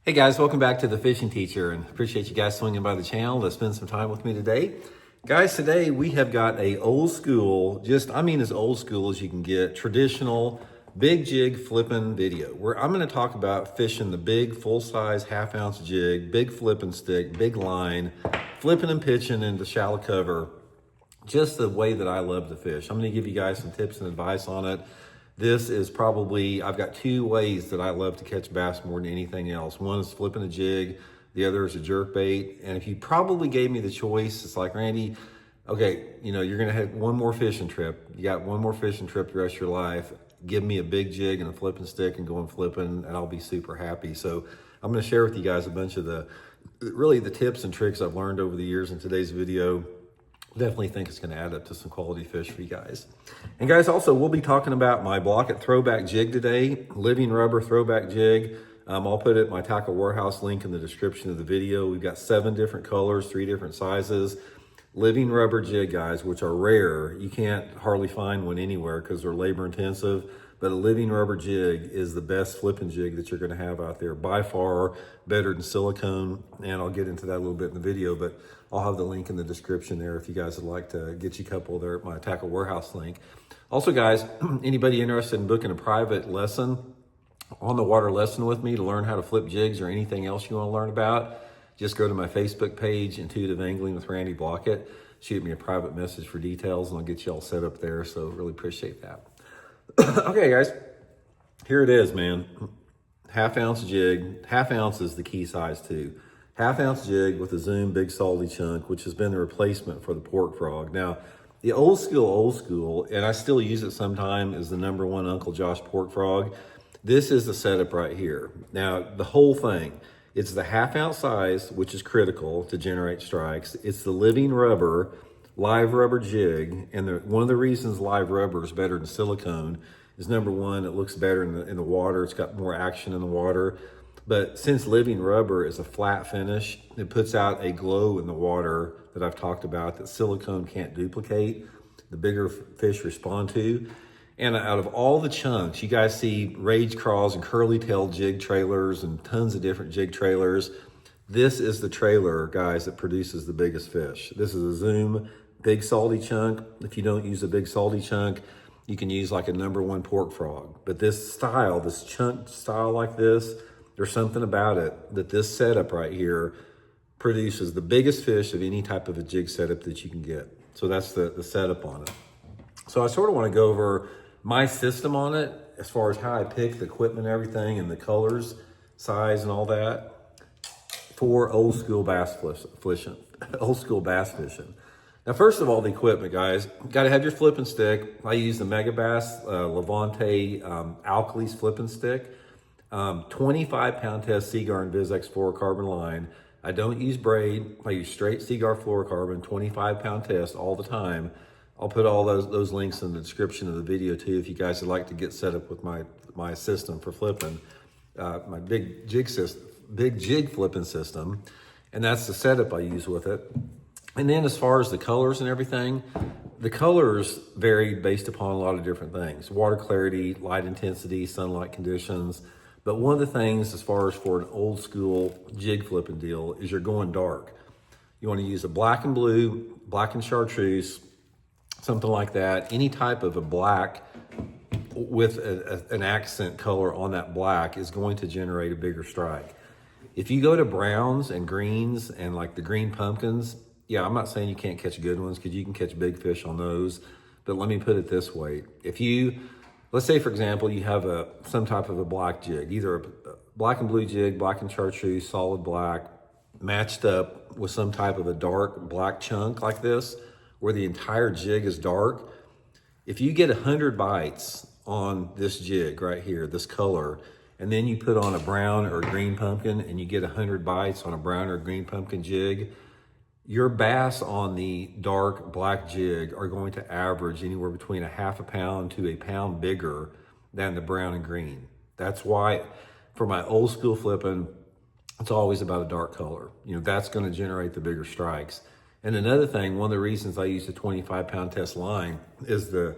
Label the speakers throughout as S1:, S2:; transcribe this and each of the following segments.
S1: Hey guys, welcome back to The Fishing Teacher, and appreciate you guys swinging by the channel to spend some time with me today. Guys, today we have got a old school, as old school as you can get, traditional big jig flipping video, where I'm going to talk about fishing the big full-size half-ounce jig, big flipping stick, big line, flipping and pitching into shallow cover, just the way that I love to fish. I'm going to give you guys some tips and advice on it. This is probably, I've got two ways that I love to catch bass more than anything else. One is flipping a jig, the other is a jerk bait. And if you probably gave me the choice, it's like, Randy, okay, you're gonna have one more fishing trip. You got one more fishing trip the rest of your life. Give me a big jig and a flipping stick and going flipping, and I'll be super happy. So I'm gonna share with you guys a bunch of the tips and tricks I've learned over the years in today's video. Definitely think it's going to add up to some quality fish for you guys. And guys, also, we'll be talking about my Blocket Throwback Jig today, living rubber throwback jig. I'll put my Tackle Warehouse link in the description of the video. We've got 7 different colors, 3 different sizes. Living rubber jig, guys, which are rare. You can't hardly find one anywhere because they're labor intensive. But a living rubber jig is the best flipping jig that you're going to have out there. By far better than silicone. And I'll get into that a little bit in the video, but I'll have the link in the description there if you guys would like to get you a couple there at my Tackle Warehouse link. Also, guys, anybody interested in booking a private lesson, on the water lesson with me to learn how to flip jigs or anything else you want to learn about, just go to my Facebook page, Intuitive Angling with Randy Blocket. Shoot me a private message for details and I'll get you all set up there. So really appreciate that. Okay, guys, here it is, man. Half-ounce jig. Half-ounce is the key size too. Half-ounce jig with a Zoom big salty chunk, which has been the replacement for the pork frog. Now, the old school, and I still use it sometime, is the #1 Uncle Josh pork frog. This is the setup right here. Now, the whole thing, it's the half-ounce size, which is critical to generate strikes. It's the living rubber, live rubber jig, and one of the reasons live rubber is better than silicone is #1, it looks better in the water. It's got more action in the water. But since living rubber is a flat finish, it puts out a glow in the water that I've talked about that silicone can't duplicate, the bigger fish respond to. And out of all the chunks, you guys see rage crawls and curly-tailed jig trailers and tons of different jig trailers. This is the trailer, guys, that produces the biggest fish. This is a Zoom big salty chunk. If you don't use a big salty chunk, you can use like a #1 pork frog. But this style, this chunk style like this, there's something about it that this setup right here produces the biggest fish of any type of a jig setup that you can get. So that's the setup on it. So I sort of want to go over my system on it as far as how I pick the equipment and everything and the colors, size and all that for old school bass fishing. Now, first of all, the equipment, guys, got to have your flipping stick. I use the Megabass Levante Alkalies flipping stick. 25-pound test Seaguar and VizX fluorocarbon line. I don't use braid. I use straight Seaguar fluorocarbon, 25-pound test all the time. I'll put all those links in the description of the video too if you guys would like to get set up with my system for flipping, my big jig flipping system. And that's the setup I use with it. And then as far as the colors and everything, the colors vary based upon a lot of different things. Water clarity, light intensity, sunlight conditions. But one of the things as far as for an old school jig flipping deal is you're going dark. You want to use a black and blue, black and chartreuse, something like that. Any type of a black with an accent color on that black is going to generate a bigger strike. If you go to browns and greens and like the green pumpkins, yeah, I'm not saying you can't catch good ones because you can catch big fish on those. But let me put it this way. If you, let's say, for example, you have some type of a black jig, either a black and blue jig, black and chartreuse, solid black, matched up with some type of a dark black chunk like this, where the entire jig is dark. If you get 100 bites on this jig right here, this color, and then you put on a brown or green pumpkin and you get 100 bites on a brown or green pumpkin jig, your bass on the dark black jig are going to average anywhere between a half a pound to a pound bigger than the brown and green. That's why for my old school flipping, it's always about a dark color. That's going to generate the bigger strikes. And another thing, one of the reasons I use the 25-pound test line is the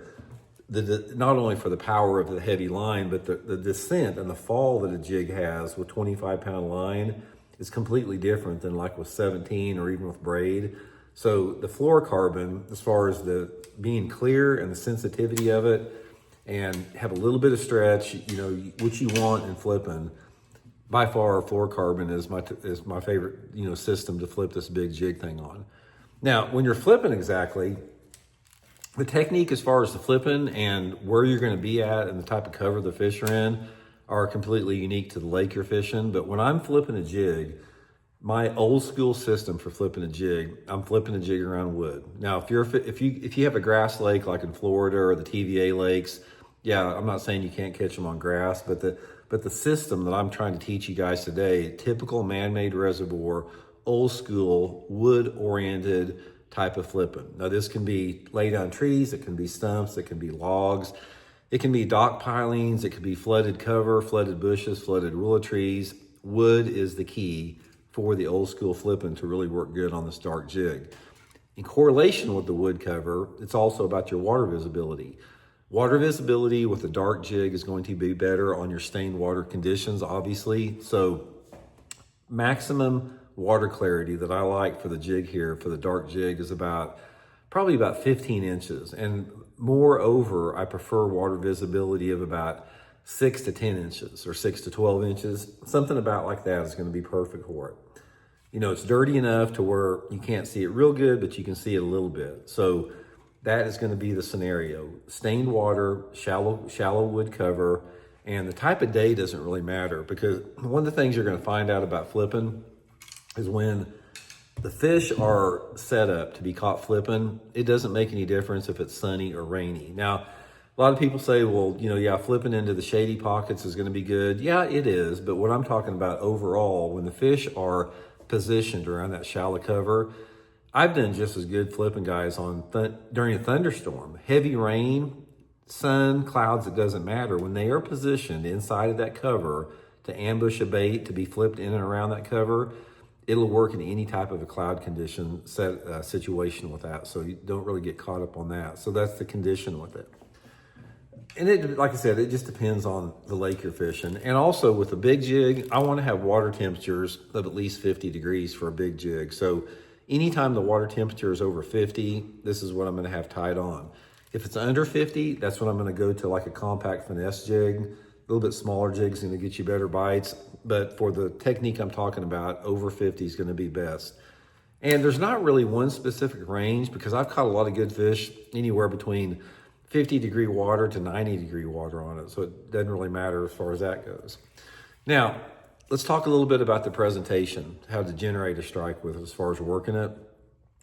S1: not only for the power of the heavy line, but the descent and the fall that a jig has with 25-pound line is completely different than like with 17 or even with braid. So the fluorocarbon, as far as the being clear and the sensitivity of it, and have a little bit of stretch, you know, what you want in flipping, by far fluorocarbon is my favorite, you know, system to flip this big jig thing on. Now, when you're flipping exactly, the technique as far as the flipping and where you're going to be at and the type of cover the fish are in are completely unique to the lake you're fishing. But when I'm flipping a jig, my old school system for flipping a jig, I'm flipping a jig around wood. Now, if you have a grass lake like in Florida or the TVA lakes, yeah, I'm not saying you can't catch them on grass, but the system that I'm trying to teach you guys today, typical man-made reservoir, old school, wood-oriented type of flipping. Now, this can be lay down trees, it can be stumps, it can be logs, it can be dock pilings, it could be flooded cover, flooded bushes, flooded willow trees. Wood is the key for the old school flipping to really work good on this dark jig. In correlation with the wood cover, it's also about your water visibility. Water visibility with a dark jig is going to be better on your stained water conditions, obviously. So maximum water clarity that I like for the jig here, for the dark jig, is probably about 15 inches. And moreover, I prefer water visibility of about 6 to 10 inches or 6 to 12 inches. Something about like that is going to be perfect for it. You know, it's dirty enough to where you can't see it real good, but you can see it a little bit. So that is going to be the scenario. Stained water, shallow wood cover, and the type of day doesn't really matter, because one of the things you're going to find out about flipping is when the fish are set up to be caught flipping, it doesn't make any difference if it's sunny or rainy. Now, a lot of people say, well, you know, yeah, flipping into the shady pockets is going to be good. Yeah, it is. But what I'm talking about overall, when the fish are positioned around that shallow cover, I've done just as good flipping, guys, during a thunderstorm, heavy rain, sun, clouds, it doesn't matter. When they are positioned inside of that cover to ambush a bait, to be flipped in and around that cover, it'll work in any type of a cloud condition situation with that. So you don't really get caught up on that. So that's the condition with it. And it, like I said, it just depends on the lake you're fishing. And also with a big jig, I want to have water temperatures of at least 50 degrees for a big jig. So anytime the water temperature is over 50, this is what I'm going to have tied on. If it's under 50, that's when I'm going to go to like a compact finesse jig. A little bit smaller jig is going to get you better bites. But for the technique I'm talking about, over 50 is going to be best. And there's not really one specific range, because I've caught a lot of good fish anywhere between 50-degree water to 90-degree water on it. So it doesn't really matter as far as that goes. Now, let's talk a little bit about the presentation, how to generate a strike with it as far as working it.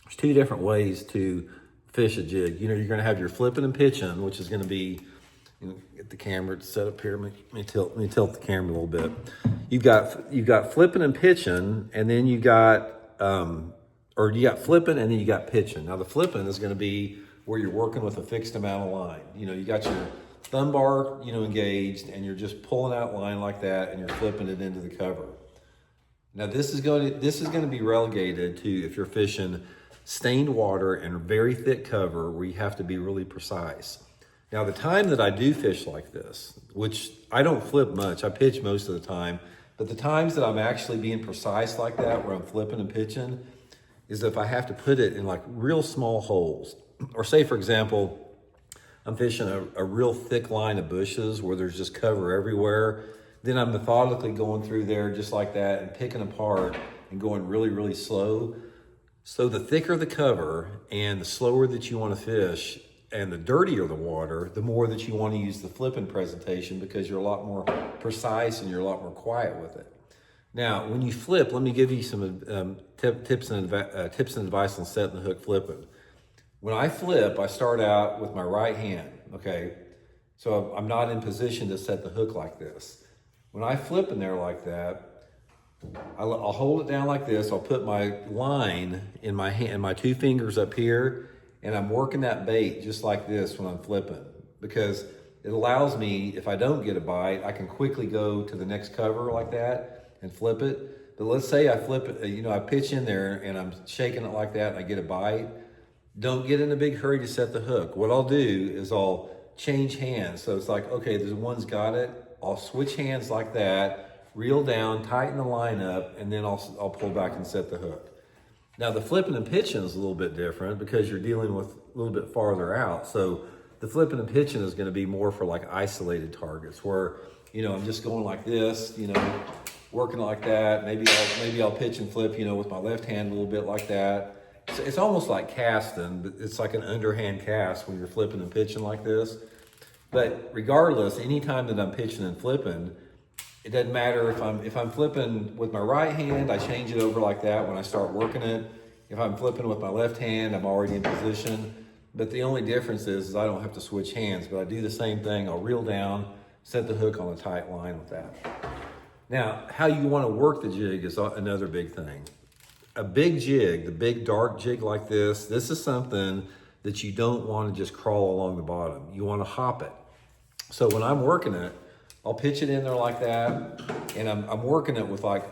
S1: There's two different ways to fish a jig. You know, you're going to have your flipping and pitching, which is going to be, you know, get the camera set up here. Let me tilt the camera a little bit. You've got flipping and pitching, and then you got flipping and then you got pitching. Now the flipping is going to be where you're working with a fixed amount of line. You know, you got your thumb bar, you know, engaged, and you're just pulling out line like that, and you're flipping it into the cover. Now this is going to be relegated to if you're fishing stained water and very thick cover where you have to be really precise. Now the time that I do fish like this, which I don't flip much, I pitch most of the time, but the times that I'm actually being precise like that, where I'm flipping and pitching, is if I have to put it in like real small holes. Or say, for example, I'm fishing a real thick line of bushes where there's just cover everywhere. Then I'm methodically going through there just like that and picking apart and going really, really slow. So the thicker the cover and the slower that you want to fish and the dirtier the water, the more that you want to use the flipping presentation, because you're a lot more precise and you're a lot more quiet with it. Now, when you flip, let me give you some tips and advice on setting the hook flipping. When I flip, I start out with my right hand, okay? So I'm not in position to set the hook like this. When I flip in there like that, I'll hold it down like this. I'll put my line in my hand, my two fingers up here, and I'm working that bait just like this when I'm flipping, because it allows me, if I don't get a bite, I can quickly go to the next cover like that and flip it. But let's say I flip it, you know, I pitch in there and I'm shaking it like that and I get a bite. Don't get in a big hurry to set the hook. What I'll do is I'll change hands. So it's like, okay, there's one's got it. I'll switch hands like that, reel down, tighten the line up, and then I'll pull back and set the hook. Now the flipping and pitching is a little bit different because you're dealing with a little bit farther out. So the flipping and pitching is going to be more for like isolated targets where, you know, I'm just going like this, you know, working like that. Maybe I'll pitch and flip, you know, with my left hand a little bit like that. It's almost like casting, but it's like an underhand cast when you're flipping and pitching like this. But regardless, anytime that I'm pitching and flipping, it doesn't matter if I'm flipping with my right hand, I change it over like that when I start working it. If I'm flipping with my left hand, I'm already in position. But the only difference is I don't have to switch hands, but I do the same thing. I'll reel down, set the hook on a tight line with that. Now, how you want to work the jig is another big thing. A big jig, the big dark jig like this is something that you don't want to just crawl along the bottom. You want to hop it. So when I'm working it, I'll pitch it in there like that, and I'm working it with like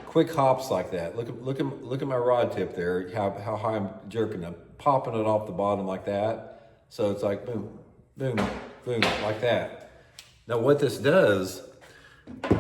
S1: quick hops like that. Look at my rod tip there, how high I'm jerking it, popping it off the bottom like that. So it's like boom, boom, boom, like that. Now what this does,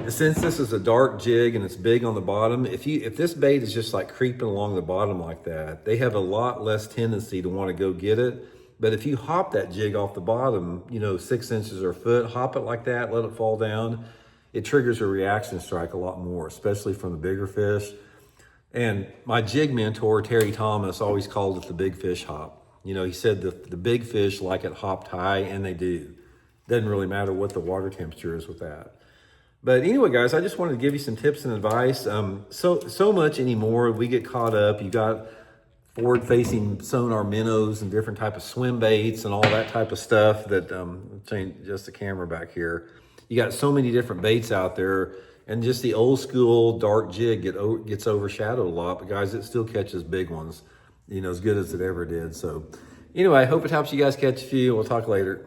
S1: since this is a dark jig and it's big on the bottom, if this bait is just like creeping along the bottom like that, they have a lot less tendency to want to go get it. But if you hop that jig off the bottom, you know, 6 inches or a foot, hop it like that, let it fall down, it triggers a reaction strike a lot more, especially from the bigger fish. And my jig mentor, Terry Thomas, always called it the big fish hop. You know, he said the big fish like it hopped high, and they do. Doesn't really matter what the water temperature is with that. But anyway, guys, I just wanted to give you some tips and advice. So much anymore, we get caught up. You got forward-facing sonar minnows and different type of swim baits and all that type of stuff that, change just the camera back here. You got so many different baits out there, and just the old school dark jig gets overshadowed a lot, but guys, it still catches big ones, you know, as good as it ever did. So anyway, I hope it helps you guys catch a few. We'll talk later.